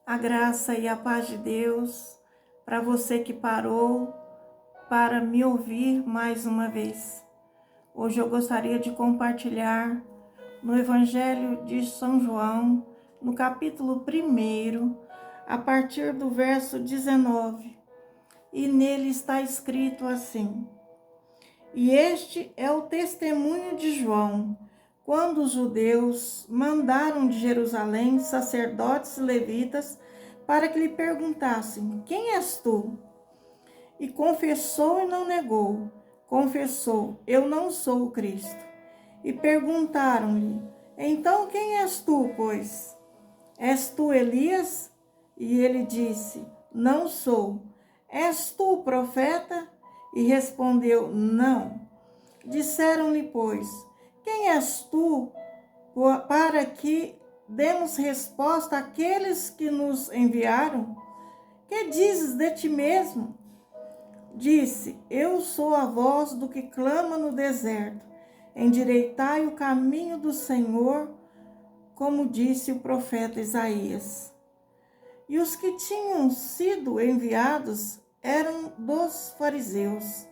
A graça e a paz de Deus para você que parou para me ouvir mais uma vez. Hoje eu gostaria de compartilhar no Evangelho de São João, no capítulo 1, a partir do verso 19. E nele está escrito assim: E este é o testemunho de João, quando os judeus mandaram de Jerusalém sacerdotes e levitas para que lhe perguntassem: Quem és tu? E confessou e não negou. Confessou: Eu não sou o Cristo. E perguntaram-lhe: Então quem és tu, pois? És tu Elias? E ele disse: Não sou. És tu o profeta? E respondeu: Não. Disseram-lhe, pois: Quem és tu, para que demos resposta àqueles que nos enviaram? Que dizes de ti mesmo? Disse: Eu sou a voz do que clama no deserto. Endireitai o caminho do Senhor, como disse o profeta Isaías. E os que tinham sido enviados eram dos fariseus.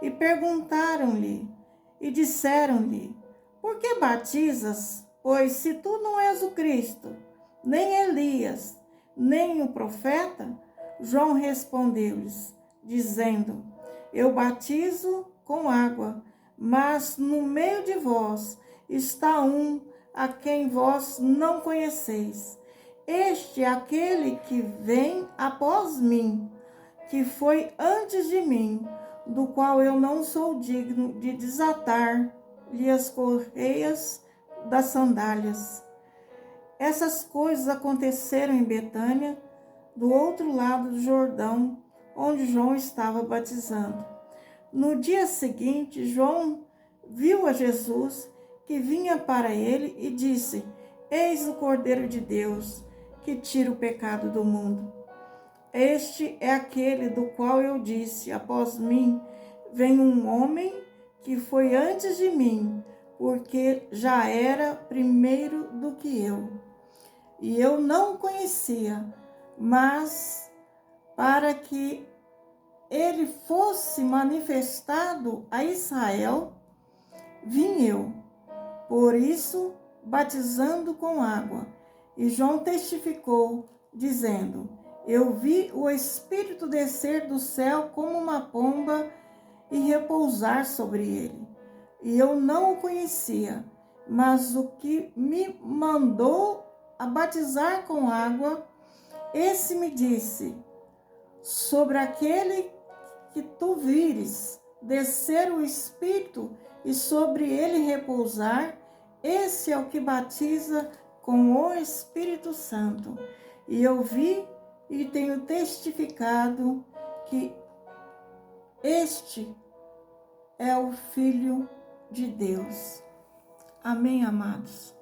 E perguntaram-lhe, e disseram-lhe: Por que batizas? Pois se tu não és o Cristo, nem Elias, nem o profeta. João respondeu-lhes, dizendo: Eu batizo com água, mas no meio de vós está um a quem vós não conheceis. Este é aquele que vem após mim, que foi antes de mim, do qual eu não sou digno de desatar-lhe as correias das sandálias. Essas coisas aconteceram em Betânia, do outro lado do Jordão, onde João estava batizando. No dia seguinte, João viu a Jesus que vinha para ele e disse: Eis o Cordeiro de Deus, que tira o pecado do mundo. Este é aquele do qual eu disse: Após mim vem um homem que foi antes de mim, porque já era primeiro do que eu. E eu não o conhecia, mas para que ele fosse manifestado a Israel, vim eu. Por isso, batizando com água. E João testificou, dizendo: Eu vi o Espírito descer do céu como uma pomba e repousar sobre ele. E eu não o conhecia, mas o que me mandou a batizar com água, esse me disse: Sobre aquele que tu vires descer o Espírito e sobre ele repousar, esse é o que batiza com o Espírito Santo. E eu vi e tenho testificado que este é o Filho de Deus. Amém, amados?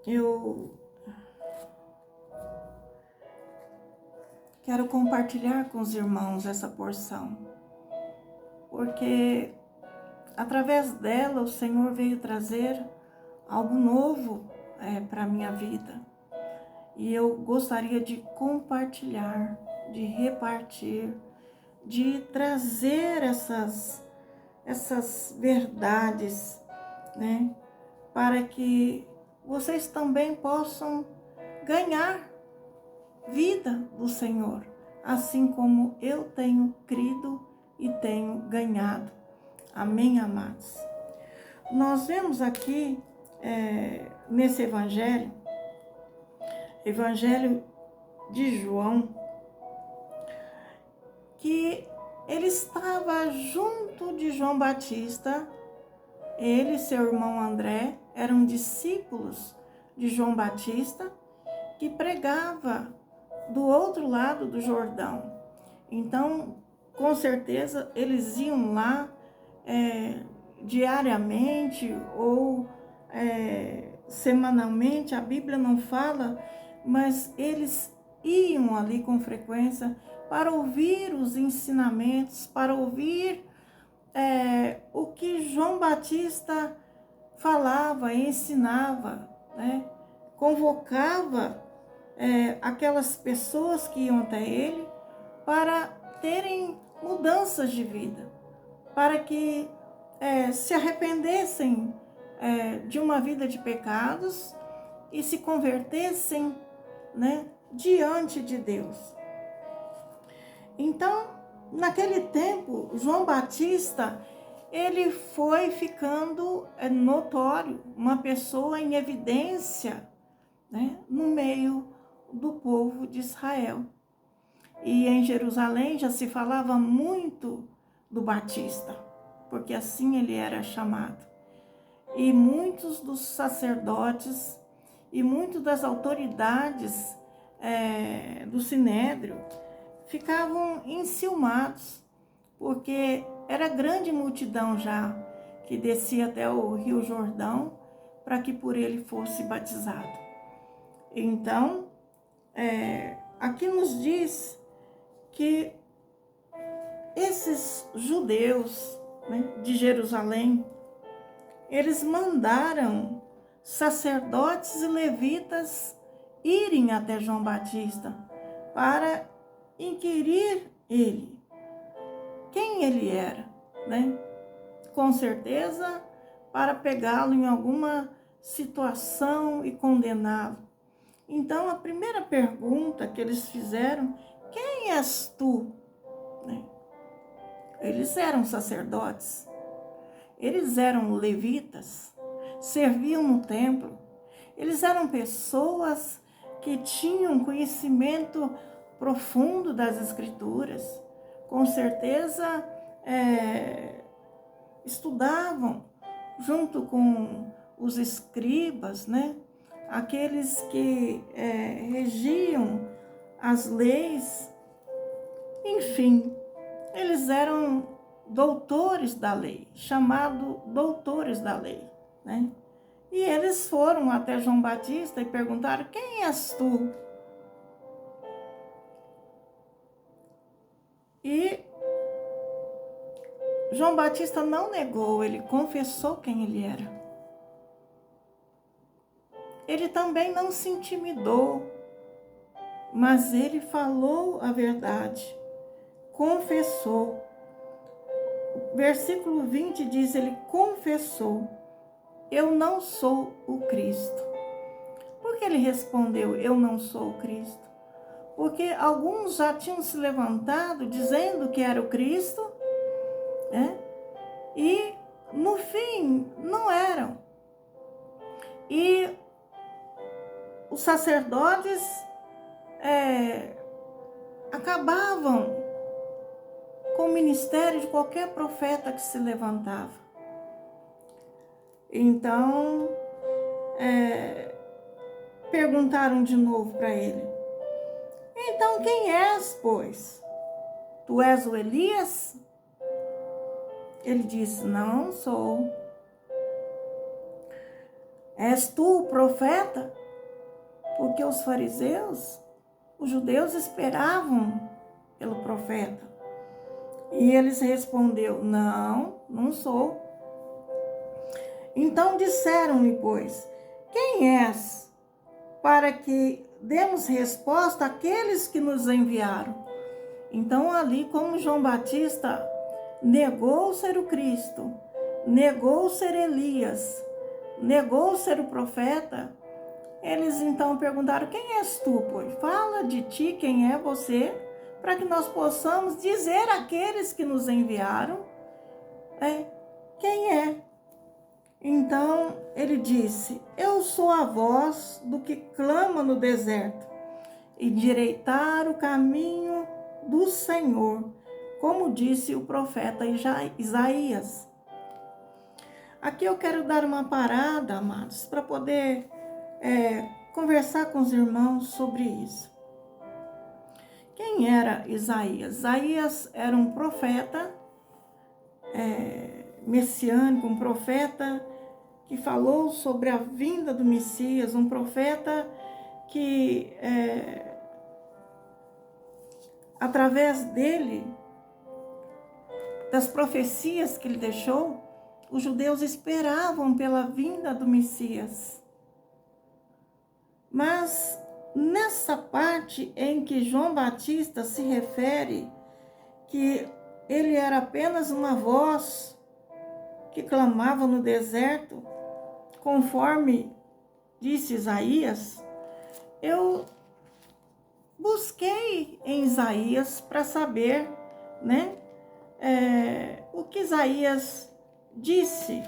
Eu quero compartilhar com os irmãos essa porção, porque através dela o Senhor veio trazer algo novo para a minha vida. E eu gostaria de compartilhar, de repartir, de trazer essas verdades, né? Para que vocês também possam ganhar vida do Senhor, assim como eu tenho crido e tenho ganhado. Amém, amados? Nós vemos aqui nesse Evangelho de João, que ele estava junto de João Batista. Ele e seu irmão André eram discípulos de João Batista, que pregava do outro lado do Jordão. Então, com certeza, eles iam lá diariamente ou semanalmente, a Bíblia não fala, mas eles iam ali com frequência para ouvir os ensinamentos, para ouvir o que João Batista falava, ensinava, né? convocava aquelas pessoas que iam até ele para terem mudanças de vida, para que se arrependessem de uma vida de pecados e se convertessem, né, diante de Deus. Então, naquele tempo, João Batista, ele foi ficando notório, uma pessoa em evidência, né, no meio do povo de Israel. E em Jerusalém já se falava muito do Batista, porque assim ele era chamado. E muitos dos sacerdotes e muitas das autoridades do Sinédrio ficavam enciumados, porque era grande multidão já que descia até o Rio Jordão para que por ele fosse batizado. Então, aqui nos diz que esses judeus, né, de Jerusalém, eles mandaram sacerdotes e levitas irem até João Batista para inquirir ele, quem ele era, né? Com certeza para pegá-lo em alguma situação e condená-lo. Então, a primeira pergunta que eles fizeram: quem és tu? Né? Eles eram sacerdotes, eles eram levitas, serviam no templo, eles eram pessoas que tinham conhecimento profundo das Escrituras, com certeza estudavam junto com os escribas, né? Aqueles que regiam as leis, enfim, eles eram doutores da lei, chamados doutores da lei, né? E eles foram até João Batista e perguntaram: quem és tu? E João Batista não negou, ele confessou quem ele era. Ele também não se intimidou, mas ele falou a verdade, confessou. Versículo 20 diz, ele confessou: eu não sou o Cristo. Por que ele respondeu: eu não sou o Cristo? Porque alguns já tinham se levantado dizendo que era o Cristo, né? E no fim não eram. E os sacerdotes acabavam com o ministério de qualquer profeta que se levantava. Então, perguntaram de novo para ele: então quem és, pois? Tu és o Elias? Ele disse: não sou. És tu o profeta? Porque os fariseus, os judeus, esperavam pelo profeta. E eles respondeu: não, não sou. Então disseram-lhe, pois: quem és, para que demos resposta àqueles que nos enviaram? Então ali, como João Batista negou ser o Cristo, negou ser Elias, negou ser o profeta, eles então perguntaram: quem és tu, pois? Fala de ti, quem é você, para que nós possamos dizer àqueles que nos enviaram quem é. Então ele disse: eu sou a voz do que clama no deserto, endireitar o caminho do Senhor, como disse o profeta Isaías. Aqui eu quero dar uma parada, amados, para poder conversar com os irmãos sobre isso. Quem era Isaías? Isaías era um profeta messiânico, um profeta que falou sobre a vinda do Messias, um profeta que, através dele, das profecias que ele deixou, os judeus esperavam pela vinda do Messias. Mas nessa parte em que João Batista se refere que ele era apenas uma voz que clamava no deserto, conforme disse Isaías, eu busquei em Isaías para saber, né, o que Isaías disse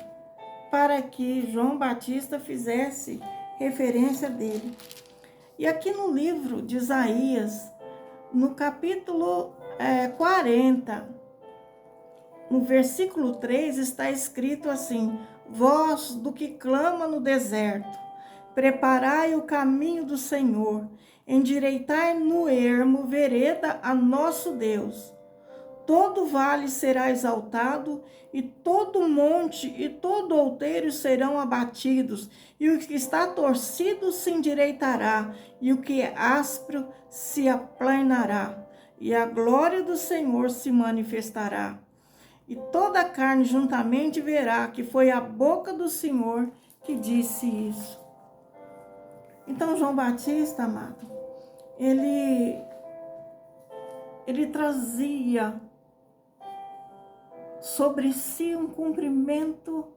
para que João Batista fizesse referência dele. E aqui no livro de Isaías, no capítulo 40, no versículo 3, está escrito assim: voz do que clama no deserto, preparai o caminho do Senhor, endireitai no ermo vereda a nosso Deus. Todo vale será exaltado, e todo monte e todo outeiro serão abatidos, e o que está torcido se endireitará, e o que é áspero se aplanará, e a glória do Senhor se manifestará. E toda a carne juntamente verá que foi a boca do Senhor que disse isso. Então, João Batista, amado, ele trazia sobre si um cumprimento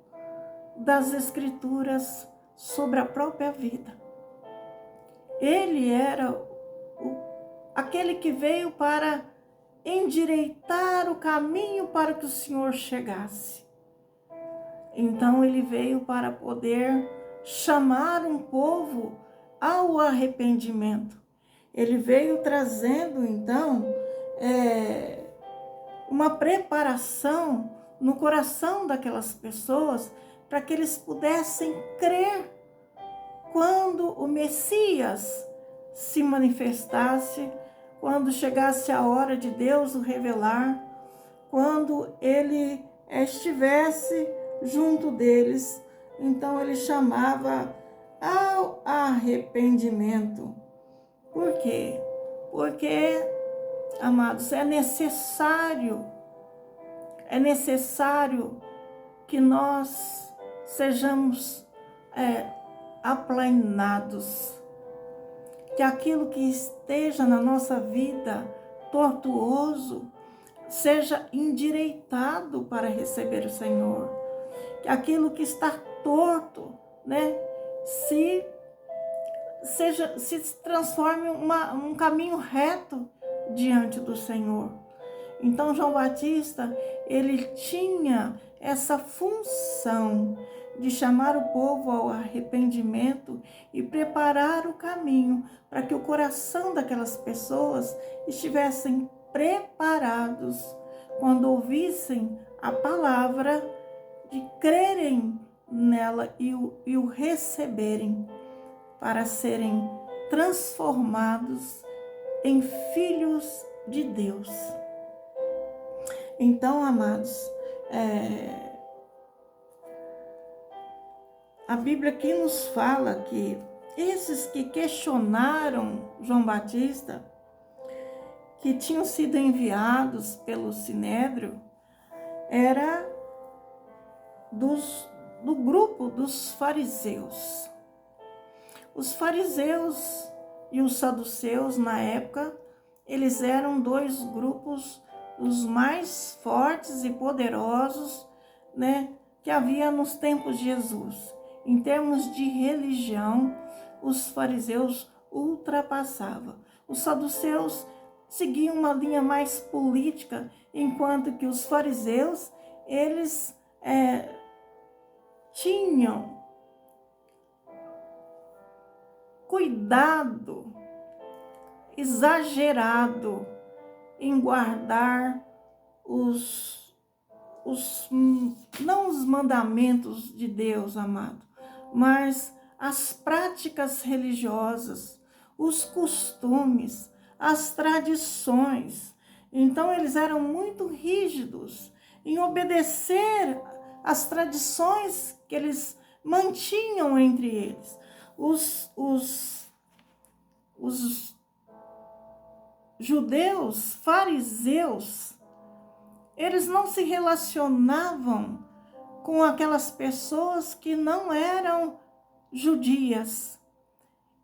das Escrituras sobre a própria vida. Ele era aquele que veio para endireitar o caminho para que o Senhor chegasse. Então ele veio para poder chamar um povo ao arrependimento. Ele veio trazendo então uma preparação no coração daquelas pessoas para que eles pudessem crer quando o Messias se manifestasse, quando chegasse a hora de Deus o revelar, quando ele estivesse junto deles. Então ele chamava ao arrependimento. Por quê? Porque, amados, é necessário que nós sejamos aplanados, que aquilo que esteja na nossa vida tortuoso seja endireitado para receber o Senhor, que aquilo que está torto, né, se transforme um caminho reto diante do Senhor. Então João Batista, ele tinha essa função de chamar o povo ao arrependimento e preparar o caminho para que o coração daquelas pessoas estivessem preparados quando ouvissem a palavra, de crerem nela e o receberem para serem transformados em filhos de Deus. Então, amados, a Bíblia aqui nos fala que esses que questionaram João Batista, que tinham sido enviados pelo Sinédrio, era do grupo dos fariseus. Os fariseus e os saduceus, na época, eles eram dois grupos os mais fortes e poderosos, né, que havia nos tempos de Jesus. Em termos de religião, os fariseus ultrapassavam. Os saduceus seguiam uma linha mais política, enquanto que os fariseus, eles tinham cuidado exagerado em guardar não os mandamentos de Deus, amado, mas as práticas religiosas, os costumes, as tradições. Então eles eram muito rígidos em obedecer às tradições que eles mantinham entre eles. Os judeus, fariseus, eles não se relacionavam com aquelas pessoas que não eram judias.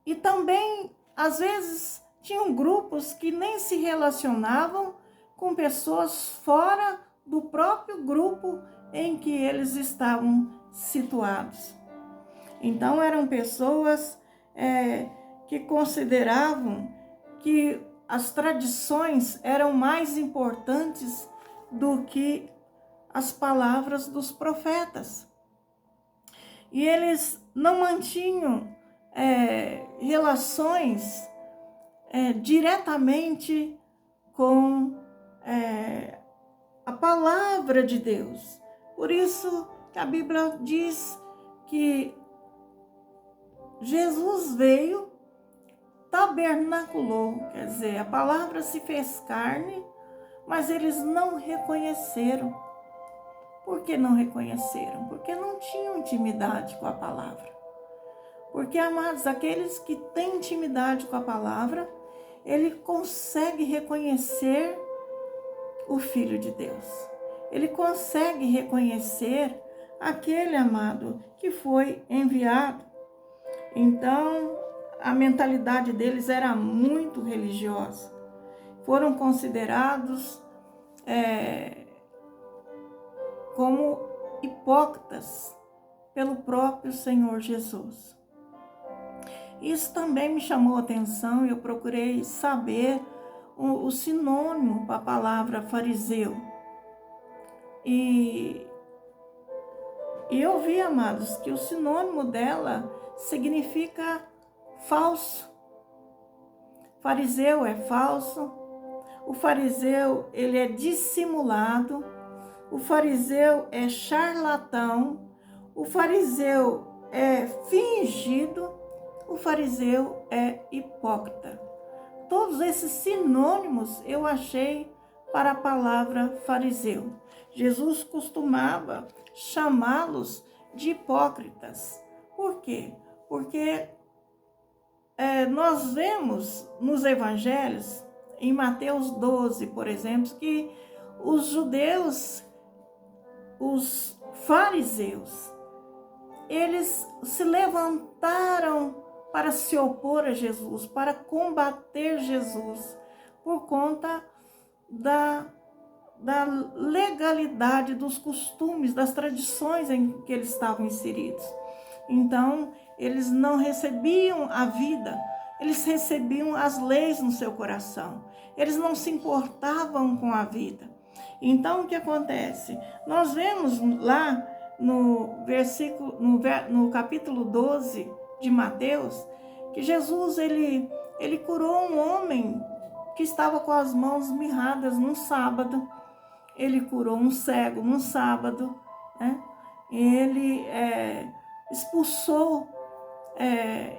E também, às vezes, tinham grupos que nem se relacionavam com pessoas fora do próprio grupo em que eles estavam situados. Então, eram pessoas que consideravam que as tradições eram mais importantes do que as palavras dos profetas. E eles não mantinham relações diretamente com a palavra de Deus. Por isso que a Bíblia diz que Jesus veio, tabernaculou, quer dizer, a palavra se fez carne, mas eles não reconheceram. Por que não reconheceram? Porque não tinham intimidade com a palavra. Porque, amados, aqueles que têm intimidade com a palavra, ele consegue reconhecer o Filho de Deus. Ele consegue reconhecer aquele, amado, que foi enviado. Então, a mentalidade deles era muito religiosa. Foram considerados como hipócritas pelo próprio Senhor Jesus. Isso também me chamou a atenção e eu procurei saber o sinônimo para a palavra fariseu. E eu vi, amados, que o sinônimo dela significa falso. Fariseu é falso. O fariseu, ele é dissimulado. O fariseu é charlatão. O fariseu é fingido. O fariseu é hipócrita. Todos esses sinônimos eu achei para a palavra fariseu. Jesus costumava chamá-los de hipócritas. Por quê? Porque nós vemos nos evangelhos, em Mateus 12, por exemplo, que os judeus, os fariseus, eles se levantaram para se opor a Jesus, para combater Jesus, por conta da legalidade dos costumes, das tradições em que eles estavam inseridos. Então, eles não recebiam a vida, eles recebiam as leis no seu coração. Eles não se importavam com a vida. Então, o que acontece? Nós vemos lá no capítulo 12 de Mateus, que Jesus ele curou um homem que estava com as mãos mirradas num sábado. Ele curou um cego num sábado, né? Ele expulsou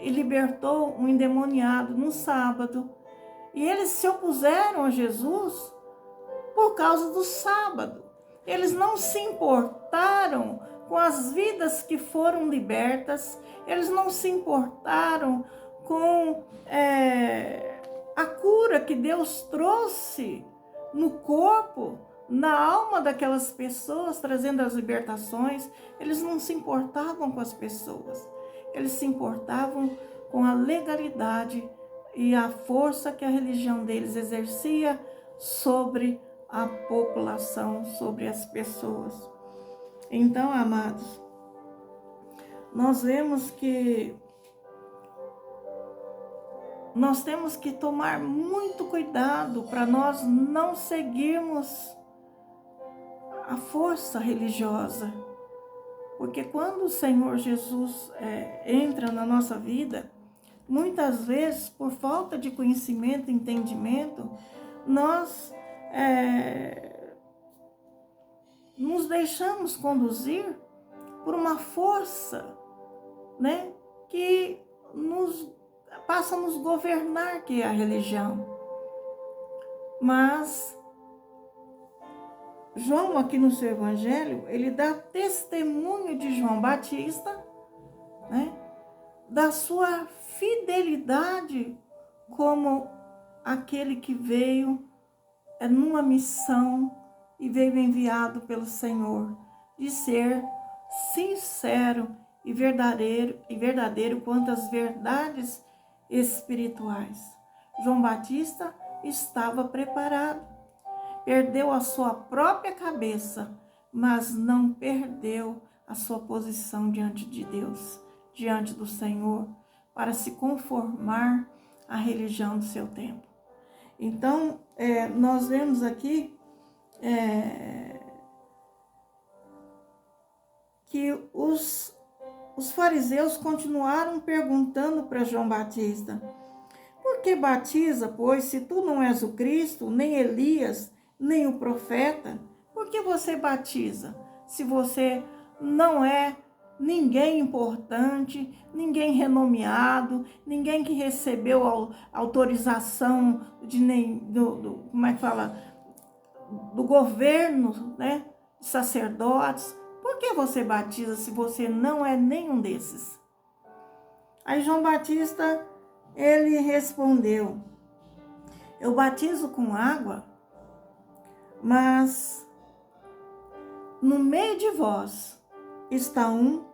e libertou um endemoniado no sábado. E eles se opuseram a Jesus por causa do sábado. Eles não se importaram com as vidas que foram libertas, eles não se importaram com a cura que Deus trouxe no corpo, na alma daquelas pessoas, trazendo as libertações. Eles não se importavam com as pessoas, eles se importavam com a legalidade e a força que a religião deles exercia sobre a população, sobre as pessoas. Então, amados, nós vemos que nós temos que tomar muito cuidado para nós não seguirmos a força religiosa. Porque quando o Senhor Jesus entra na nossa vida, muitas vezes, por falta de conhecimento e entendimento, nós nos deixamos conduzir por uma força, né, que passa a nos governar, que é a religião. Mas João, aqui no seu evangelho, ele dá testemunho de João Batista, né, da sua fidelidade como aquele que veio numa missão e veio enviado pelo Senhor, de ser sincero e verdadeiro quanto às verdades espirituais. João Batista estava preparado, perdeu a sua própria cabeça, mas não perdeu a sua posição diante de Deus, diante do Senhor, para se conformar à religião do seu tempo. Então, nós vemos aqui que os fariseus continuaram perguntando para João Batista: por que batiza, pois, se tu não és o Cristo, nem Elias, nem o profeta? Por que você batiza, se você não é ninguém importante, ninguém renomeado, ninguém que recebeu autorização do governo, né, sacerdotes? Por que você batiza se você não é nenhum desses? Aí João Batista, ele respondeu: eu batizo com água, mas no meio de vós está um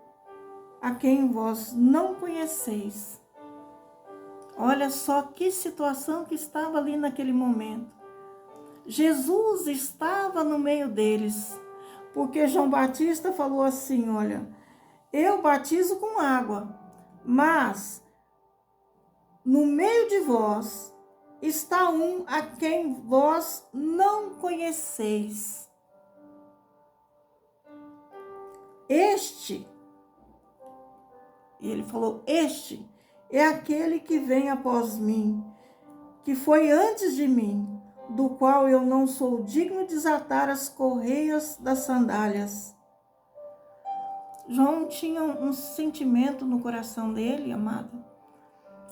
a quem vós não conheceis. Olha só que situação que estava ali naquele momento. Jesus estava no meio deles, porque João Batista falou assim: olha, eu batizo com água, mas no meio de vós está um a quem vós não conheceis. Este, e ele falou, este é aquele que vem após mim, que foi antes de mim, do qual eu não sou digno de desatar as correias das sandálias. João tinha um sentimento no coração dele, amado,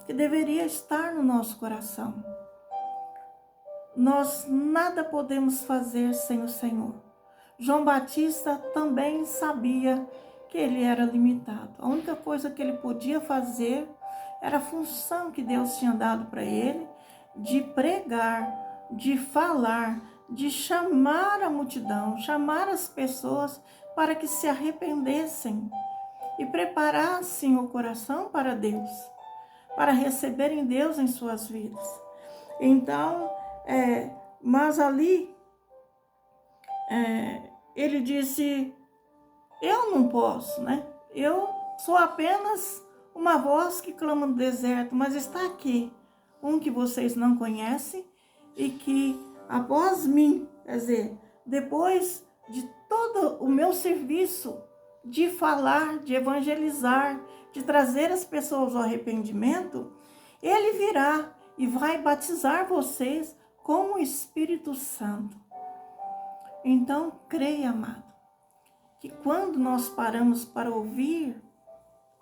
que deveria estar no nosso coração. Nós nada podemos fazer sem o Senhor. João Batista também sabia que ele era limitado. A única coisa que ele podia fazer era a função que Deus tinha dado para ele, de pregar, de falar, de chamar a multidão, chamar as pessoas para que se arrependessem e preparassem o coração para Deus, para receberem Deus em suas vidas. Então, mas ali, ele disse: eu não posso, né? Eu sou apenas uma voz que clama no deserto, mas está aqui um que vocês não conhecem e que após mim, quer dizer, depois de todo o meu serviço de falar, de evangelizar, de trazer as pessoas ao arrependimento, ele virá e vai batizar vocês com o Espírito Santo. Então, creia, amado, que quando nós paramos para ouvir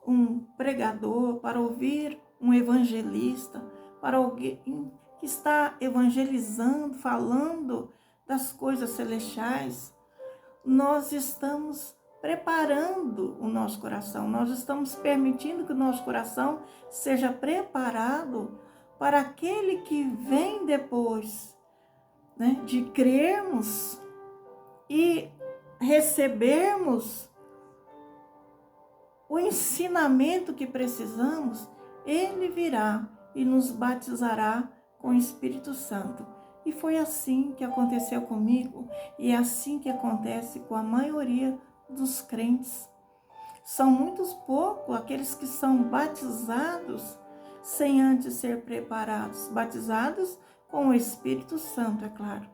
um pregador, para ouvir um evangelista, para alguém que está evangelizando, falando das coisas celestiais, nós estamos preparando o nosso coração, nós estamos permitindo que o nosso coração seja preparado para aquele que vem depois, né, de crermos e recebermos o ensinamento que precisamos. Ele virá e nos batizará com o Espírito Santo. E foi assim que aconteceu comigo, e é assim que acontece com a maioria dos crentes. São muitos poucos aqueles que são batizados sem antes ser preparados, batizados com o Espírito Santo, é claro.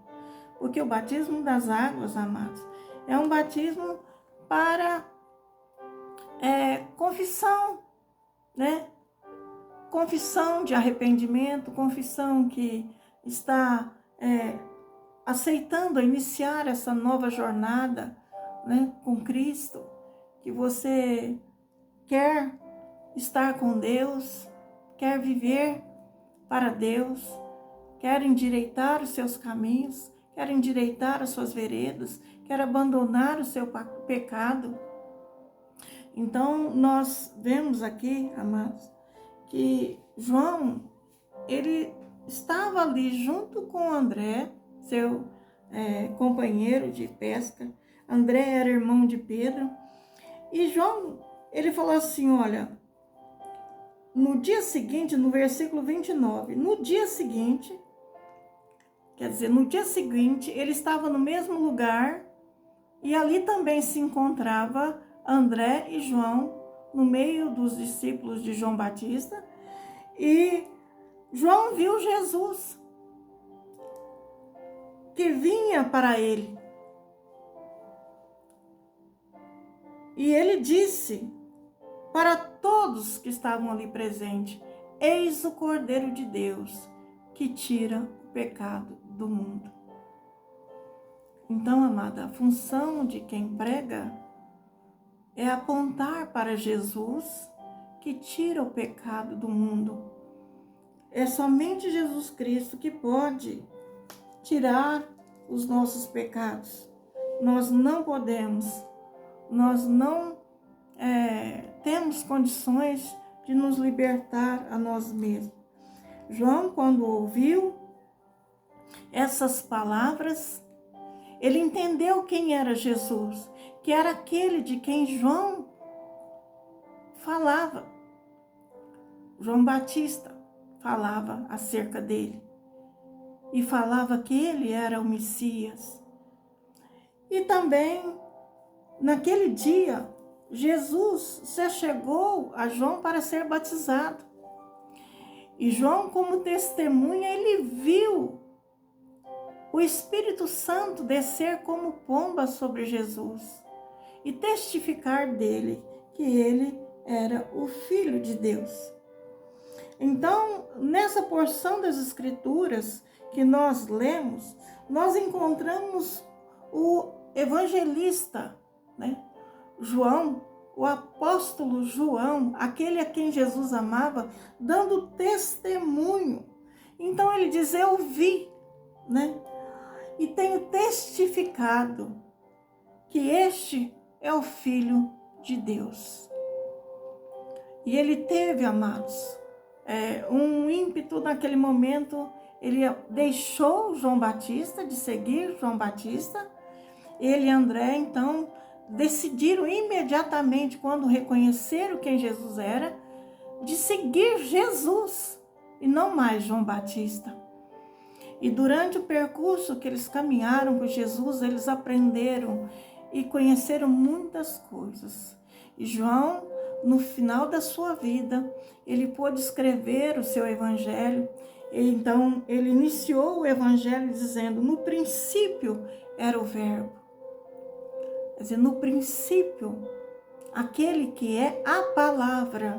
Porque o batismo das águas, amados, é um batismo para confissão, né? Confissão de arrependimento, confissão que está aceitando iniciar essa nova jornada, né, com Cristo, que você quer estar com Deus, quer viver para Deus, quer endireitar os seus caminhos, quer endireitar as suas veredas, quer abandonar o seu pecado. Então, nós vemos aqui, amados, que João, ele estava ali junto com André, seu companheiro de pesca. André era irmão de Pedro. E João, ele falou assim: olha, no dia seguinte, no versículo 29, no dia seguinte, ele estava no mesmo lugar e ali também se encontrava André e João, no meio dos discípulos de João Batista, e João viu Jesus que vinha para ele. E ele disse para todos que estavam ali presentes: eis o Cordeiro de Deus que tira o pecado do mundo. Então, amada, a função de quem prega é apontar para Jesus que tira o pecado do mundo. É somente Jesus Cristo que pode tirar os nossos pecados. Nós não podemos, nós não temos condições de nos libertar a nós mesmos. João, quando ouviu essas palavras, ele entendeu quem era Jesus, que era aquele de quem João falava. João Batista falava acerca dele e falava que ele era o Messias. E também, naquele dia, Jesus se chegou a João para ser batizado. E João, como testemunha, ele viu o Espírito Santo descer como pomba sobre Jesus e testificar dele que ele era o Filho de Deus. Então, nessa porção das Escrituras que nós lemos, nós encontramos o evangelista, João, o apóstolo João, aquele a quem Jesus amava, dando testemunho. Então ele diz: eu vi, e tenho testificado que este é o Filho de Deus. E ele teve, amados, um ímpeto naquele momento. Ele deixou João Batista, de seguir João Batista. Ele e André, então, decidiram imediatamente, quando reconheceram quem Jesus era, de seguir Jesus e não mais João Batista. E durante o percurso que eles caminharam com Jesus, eles aprenderam e conheceram muitas coisas. E João, no final da sua vida, ele pôde escrever o seu evangelho. Então, ele iniciou o evangelho dizendo: no princípio era o verbo. Quer dizer, no princípio, aquele que é a palavra,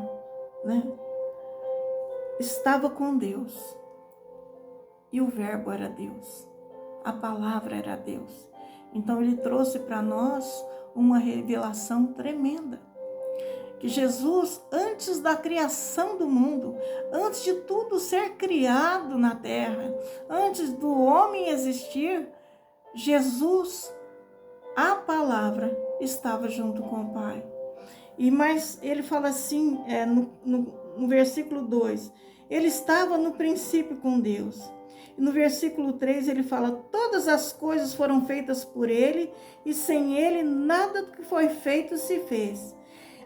estava com Deus. E o verbo era Deus. A palavra era Deus. Então, ele trouxe para nós uma revelação tremenda. Que Jesus, antes da criação do mundo, antes de tudo ser criado na terra, antes do homem existir, Jesus, a palavra, estava junto com o Pai. Mas ele fala assim, no versículo 2, ele estava no princípio com Deus. E no versículo 3 ele fala: todas as coisas foram feitas por ele, e sem ele nada do que foi feito se fez.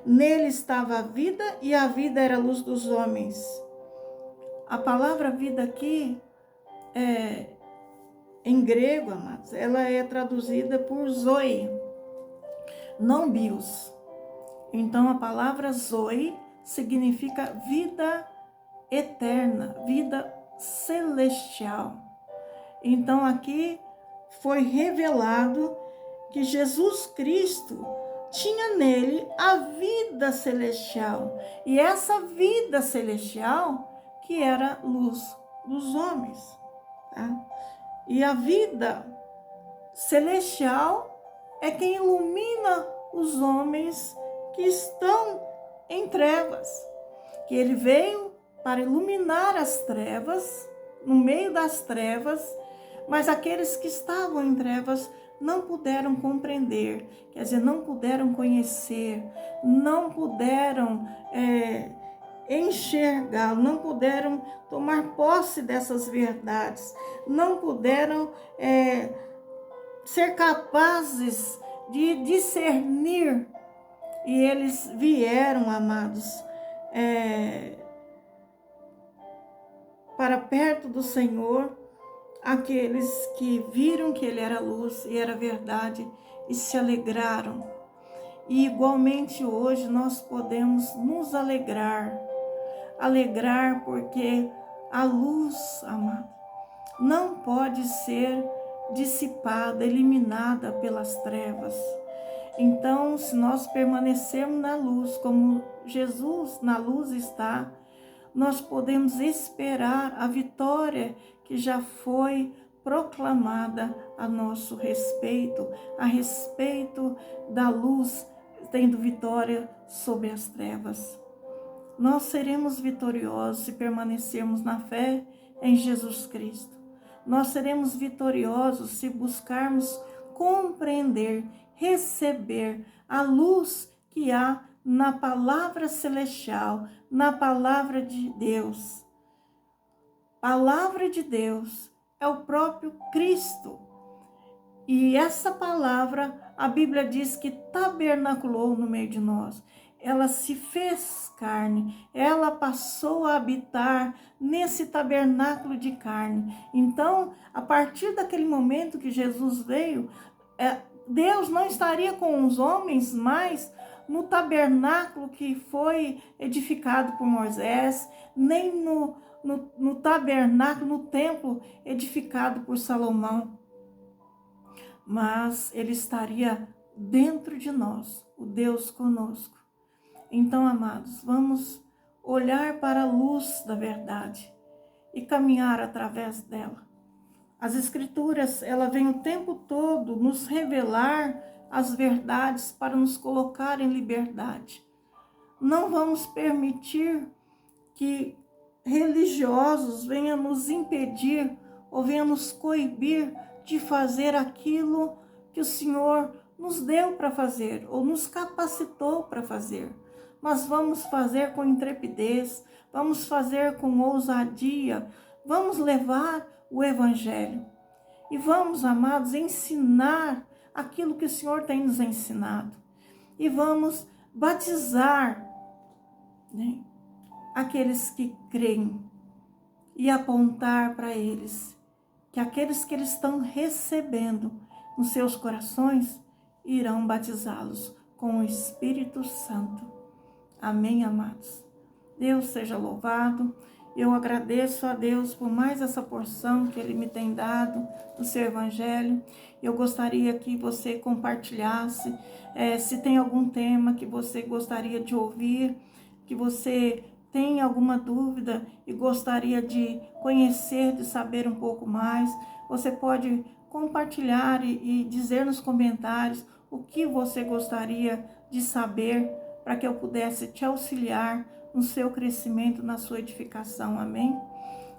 Nele estava a vida, e a vida era a luz dos homens. A palavra vida aqui, em grego, amados, ela é traduzida por zoe, não bios. Então, a palavra zoe significa vida eterna, vida celestial. Então, aqui foi revelado que Jesus Cristo tinha nele a vida celestial. E essa vida celestial que era luz dos homens. E a vida celestial é quem ilumina os homens que estão em trevas. Que ele veio para iluminar as trevas, no meio das trevas, mas aqueles que estavam em trevas não puderam compreender, quer dizer, não puderam conhecer, não puderam enxergar, não puderam tomar posse dessas verdades, não puderam ser capazes de discernir. E eles vieram, amados, para perto do Senhor aqueles que viram que Ele era luz e era verdade e se alegraram. E igualmente hoje nós podemos nos alegrar porque a luz, amado, não pode ser dissipada, eliminada pelas trevas. Então, se nós permanecermos na luz, como Jesus na luz está, nós podemos esperar a vitória que já foi proclamada a nosso respeito, a respeito da luz, tendo vitória sobre as trevas. Nós seremos vitoriosos se permanecermos na fé em Jesus Cristo. Nós seremos vitoriosos se buscarmos compreender, receber a luz que há na palavra celestial, na palavra de Deus. Palavra de Deus é o próprio Cristo. E essa palavra, a Bíblia diz que tabernaculou no meio de nós. Ela se fez carne, ela passou a habitar nesse tabernáculo de carne. Então, a partir daquele momento que Jesus veio, Deus não estaria com os homens mais no tabernáculo que foi edificado por Moisés, nem no tabernáculo, no templo edificado por Salomão. Mas Ele estaria dentro de nós, o Deus conosco. Então, amados, vamos olhar para a luz da verdade e caminhar através dela. As Escrituras, ela vem o tempo todo nos revelar as verdades para nos colocar em liberdade. Não vamos permitir que religiosos venham nos impedir ou venham nos coibir de fazer aquilo que o Senhor nos deu para fazer ou nos capacitou para fazer. Mas vamos fazer com intrepidez, vamos fazer com ousadia, vamos levar o Evangelho. E vamos, amados, ensinar aquilo que o Senhor tem nos ensinado. E vamos batizar, né, aqueles que creem e apontar para eles que aqueles que eles estão recebendo nos seus corações irão batizá-los com o Espírito Santo. Amém, amados? Deus seja louvado. Eu agradeço a Deus por mais essa porção que Ele me tem dado do seu Evangelho. Eu gostaria que você compartilhasse, se tem algum tema que você gostaria de ouvir, que você tem alguma dúvida e gostaria de conhecer, de saber um pouco mais, você pode compartilhar e dizer nos comentários o que você gostaria de saber para que eu pudesse te auxiliar no seu crescimento, na sua edificação. Amém?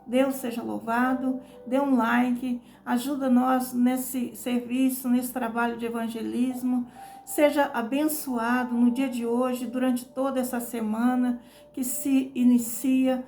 Deus seja louvado, dê um like, ajuda nós nesse serviço, nesse trabalho de evangelismo. Seja abençoado no dia de hoje, durante toda essa semana que se inicia.